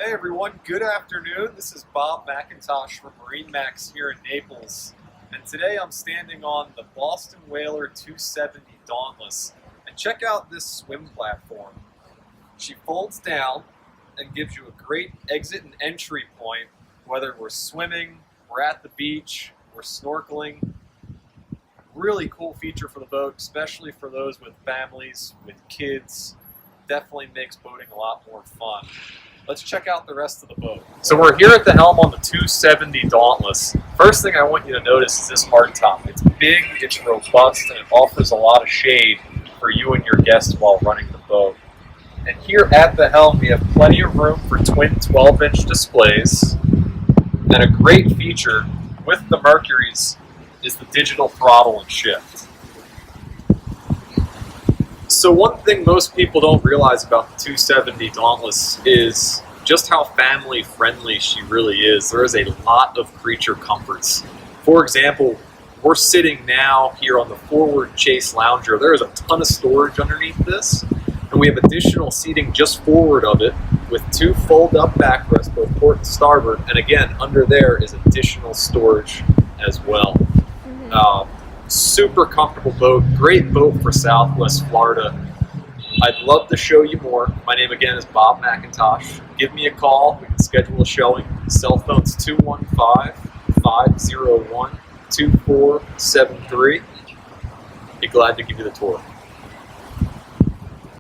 Hey everyone, good afternoon. This is Bob McIntosh from MarineMax here in Naples. And today I'm standing on the Boston Whaler 270 Dauntless. And check out this swim platform. She folds down and gives you a great exit and entry point, whether we're swimming, we're at the beach, we're snorkeling. Really cool feature for the boat, especially for those with families, with kids. Definitely makes boating a lot more fun. Let's check out the rest of the boat. So we're here at the helm on the 270 Dauntless. First thing I want you to notice is this hardtop. It's big, it's robust, and it offers a lot of shade for you and your guests while running the boat. And here at the helm, we have plenty of room for twin 12-inch displays. And a great feature with the Mercuries is the digital throttle and shift. So one thing most people don't realize about the 270 Dauntless is just how family friendly she really is. There is a lot of creature comforts. For example, we're sitting now here on the forward chase lounger. There is a ton of storage underneath this, and we have additional seating just forward of it with two fold-up backrests, both port and starboard, and again, under there is additional storage as well. Super comfortable boat, great boat for Southwest Florida. I'd love to show you more. My name again is Bob McIntosh. Give me a call, we can schedule a showing. Cell phone's 215-501-2473. Be glad to give you the tour.